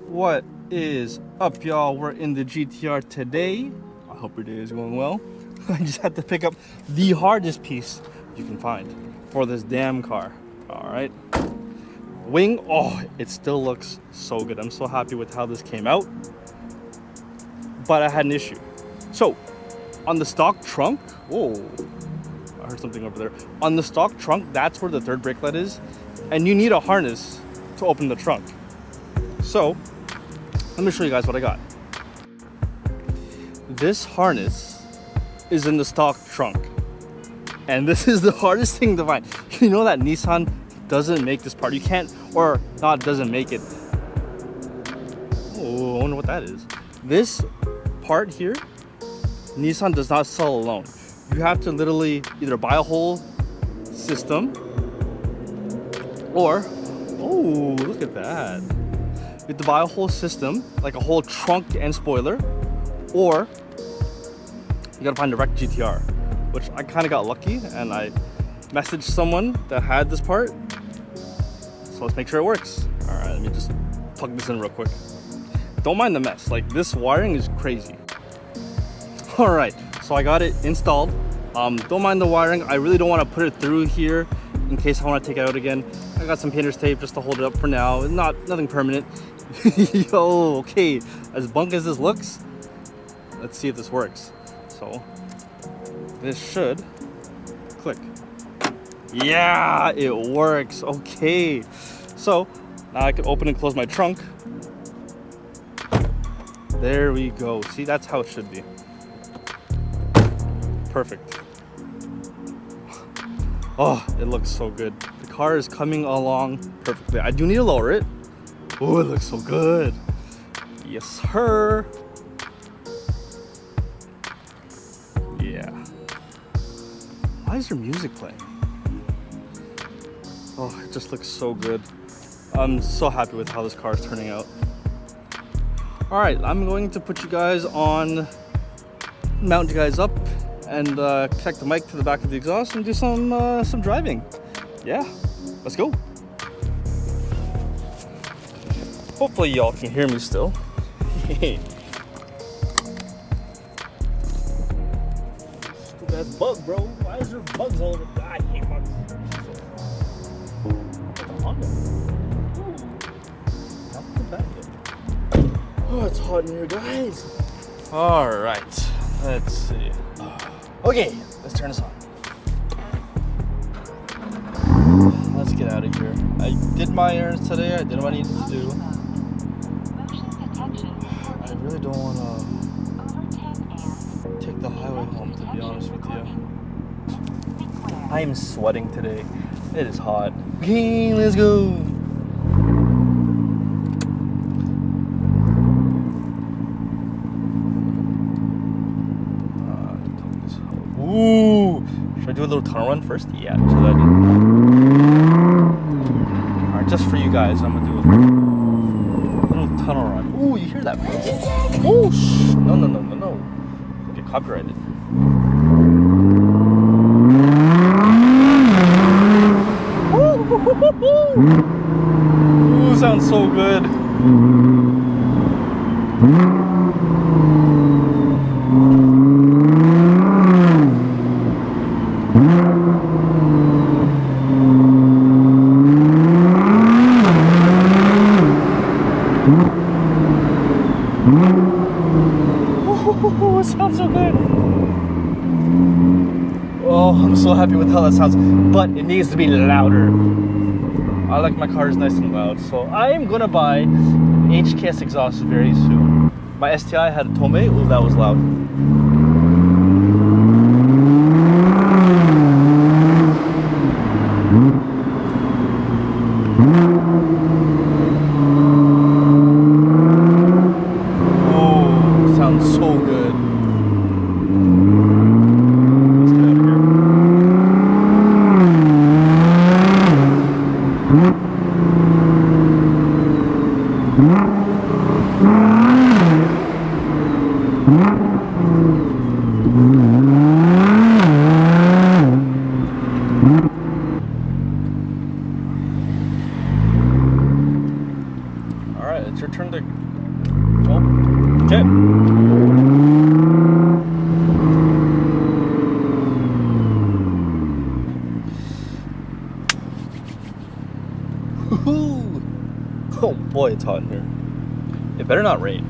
What is up, y'all? We're in the GTR today. I hope your day is going well. I just had to pick up the hardest piece you can find for this damn car. All right, wing. Oh, it still looks so good. I'm so happy with how this came out, but I had an issue. So on the stock trunk, whoa, I heard something over there. On the stock trunk, that's where the third brake light is, and you need a harness to open the trunk. So let me show you guys what I got. This harness is in the stock trunk, and this is the hardest thing to find. You know that Nissan doesn't make this part. You can't, or not doesn't make it. Oh, I wonder what that is. This part here, Nissan does not sell alone. You have to literally either buy a whole system or, oh, look at that. You have to buy a whole system, like a whole trunk and spoiler, or you gotta find a wrecked GTR, which I kind of got lucky and I messaged someone that had this part. So let's make sure it works. All right, let me just plug this in real quick. Don't mind the mess, like this wiring is crazy. All right, so I got it installed. Don't mind the wiring. I really don't want to put it through here in case I want to take it out again. I got some painter's tape just to hold it up for now. It's nothing permanent. Yo, okay, as bunk as this looks, let's see if this works. So this should click. Yeah, it works. Okay, so now I can open and close my trunk. There we go. See, that's how it should be. Perfect. Oh, it looks so good. The car is coming along perfectly. I do need to lower it. Oh, it looks so good. Yes, sir. Yeah. Why is there music playing? Oh, it just looks so good. I'm so happy with how this car is turning out. All right, I'm going to put you guys on, mount you guys up, and connect the mic to the back of the exhaust and do some driving. Yeah, let's go. Hopefully y'all can hear me still. Stupid ass bug, bro. Why is there bugs all over? I hate bugs. Oh, it's hot in here, guys. All right, let's see. Okay, let's turn this on. Let's get out of here. I did my errands today. I did what I needed to do. I really don't want to take the highway home, to be honest with you. I am sweating today. It is hot. Okay, let's go. Ooh, should I do a little tunnel run first? Yeah, that's what I do. Alright, just for you guys, I'm gonna do a little tunnel run. Ooh, you hear that? Oh, no. Don't get copyrighted. Ooh, sounds so good. Ooh, it sounds so good. Oh, I'm so happy with how that sounds, but it needs to be louder. I like my cars nice and loud, so I am gonna buy HKS exhaust very soon. My STI had a Tome. Ooh, that was loud. your turn to. Oh, okay. Woohoo! Oh boy, it's hot in here. It better not rain.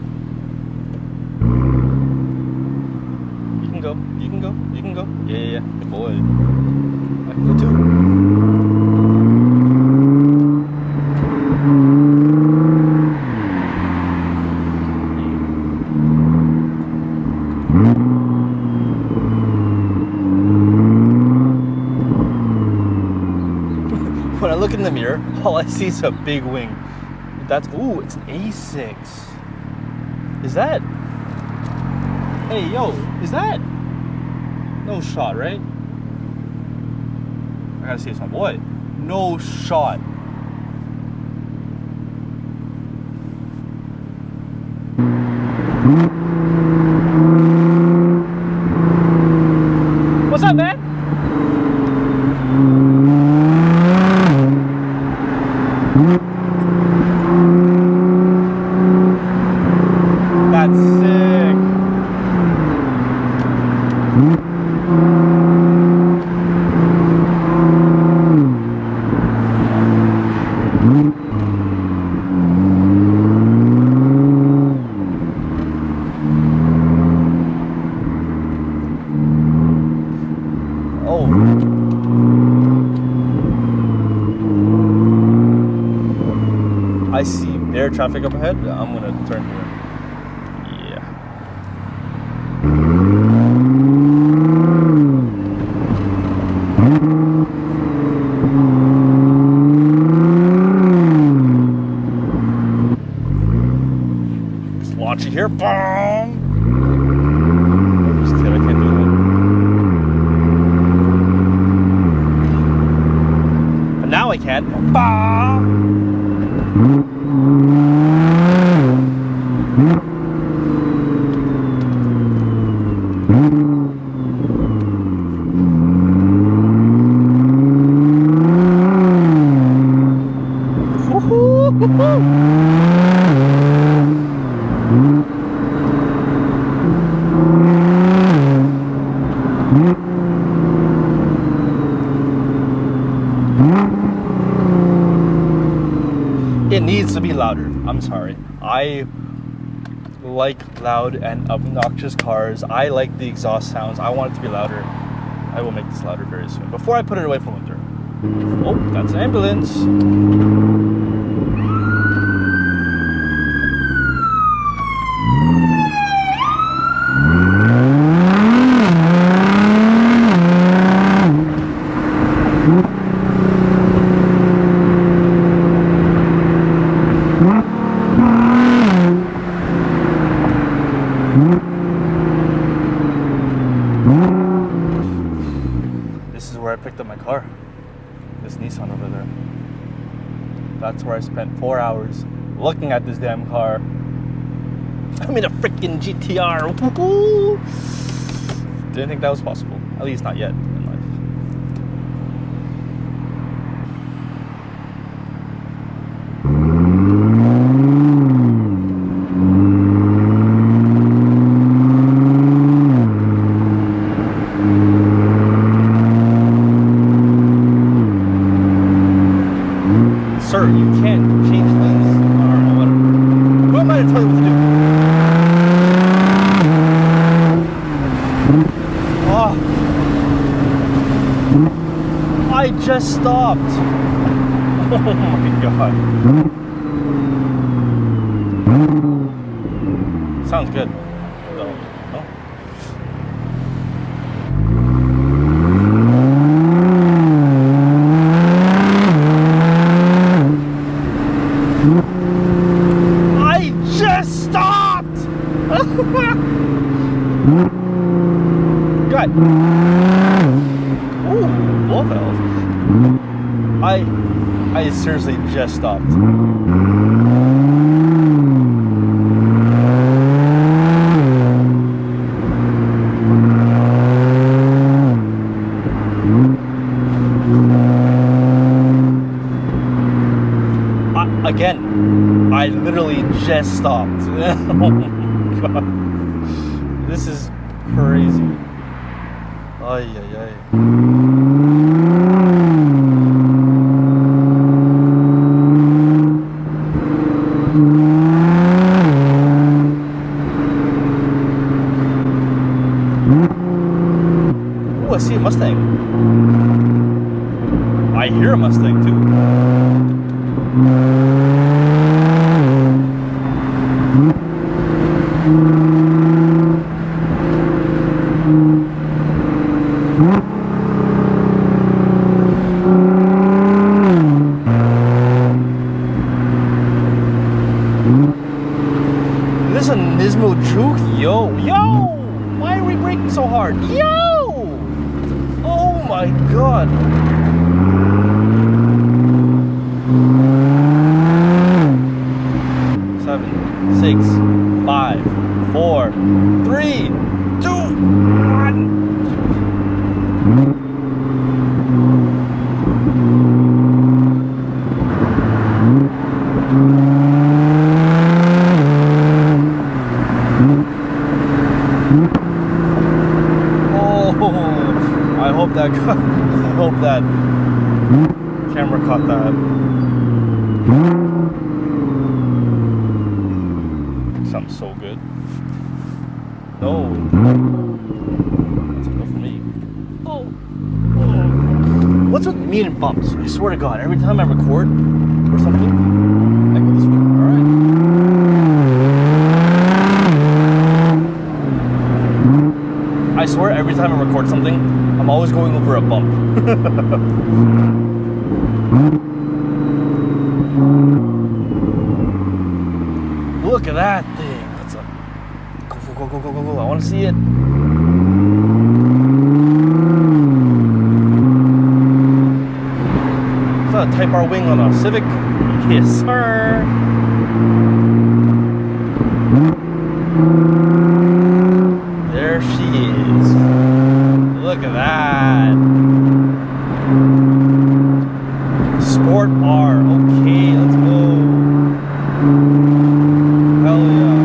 You can go. You can go. You can go. Yeah. Good boy. I can go too. When I look in the mirror, all I see is a big wing. That's, ooh, it's an A6. Is that? Hey, yo, is that? No shot, right? I gotta see it's my boy. No shot. What's up, man? That's sick. Oh. I see bare traffic up ahead. I'm gonna turn here. Yeah. Just launch it here. Boom! Just kidding, I can't do that. But now I can. Bah! It needs to be louder. I'm sorry. I like loud and obnoxious cars. I like the exhaust sounds. I want it to be louder. I will make this louder very soon. Before I put it away for winter. Oh, that's an ambulance. This is where I picked up my car. This Nissan over there. That's where I spent 4 hours looking at this damn car. I'm in a freaking GTR. Woo-hoo! Didn't think that was possible. At least not yet in life. Sir, you can't change lanes. Alright, whatever. Who am I to tell you what to do? Oh. I just stopped. Oh my god. Sounds good. Oh. I just stopped! God. Ooh, blow valve. I seriously just stopped. Again, I literally just stopped. Oh my god. This is crazy. Ay, ay, ay. Ooh, I see a Mustang. I hear a Mustang too. This is a Nismo juke, yo. Why are we braking so hard? Yo! Oh my god. Seven, 6, 5, 4, 3, 2, 1. I hope that camera caught that. Sounds so good. No. That's enough for me. Oh. What's with me and bumps? I swear to God, every time I record or something, I go this way. Alright. I swear every time I record something, I'm always going over a bump. Look at that thing. That's a go. I want to see it. Is that a Type R wing on a Civic? Yes, sir. There she is. Look at that. Sport R. Okay, let's go. Hell yeah.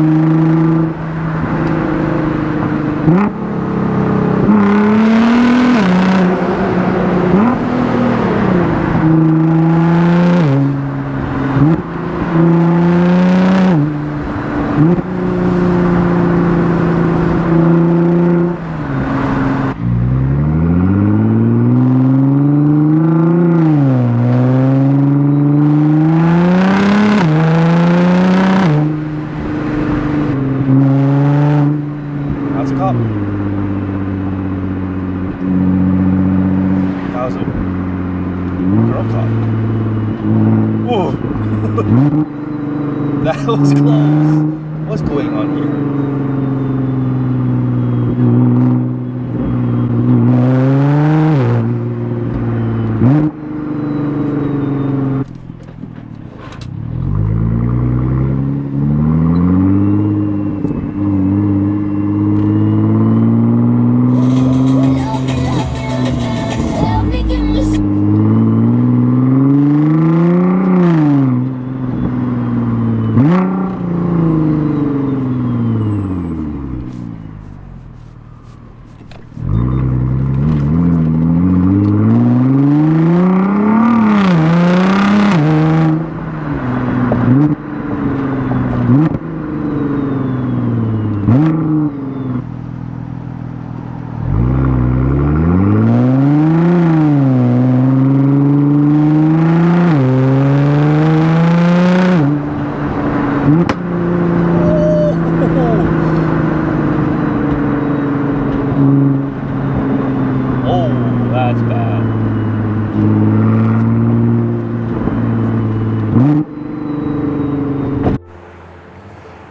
That's a Cobb. 1000. Girl Cobb. Whoa. That was close. What's going on here?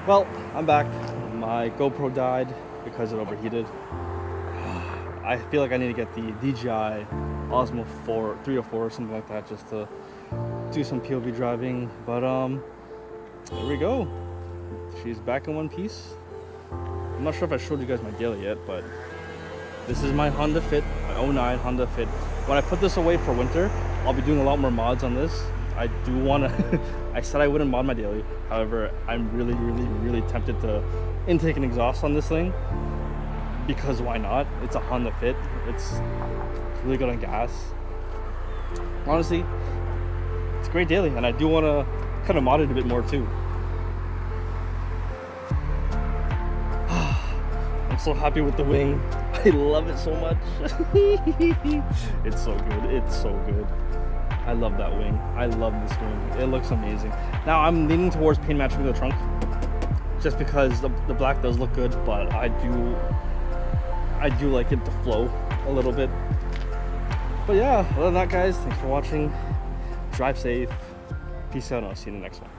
Well, I'm back. My GoPro died because it overheated. I feel like I need to get the DJI Osmo 304 or something like that just to do some POV driving. But there we go. She's back in one piece. I'm not sure if I showed you guys my daily yet, but this is my Honda Fit, my 09 Honda Fit. When I put this away for winter, I'll be doing a lot more mods on this I do want to. I said I wouldn't mod my daily. However, I'm really tempted to intake an exhaust on this thing, because why not? It's a Honda Fit. It's really good on gas. Honestly, it's a great daily, and I do want to kind of mod it a bit more too. I'm so happy with the wing. I love it so much. It's so good. It's so good. I love that wing. I love this wing. It looks amazing. Now I'm leaning towards paint matching the trunk, just because the black does look good, but I do like it to flow a little bit. But yeah, other than that, guys, thanks for watching. Drive safe. Peace out, and I'll see you in the next one.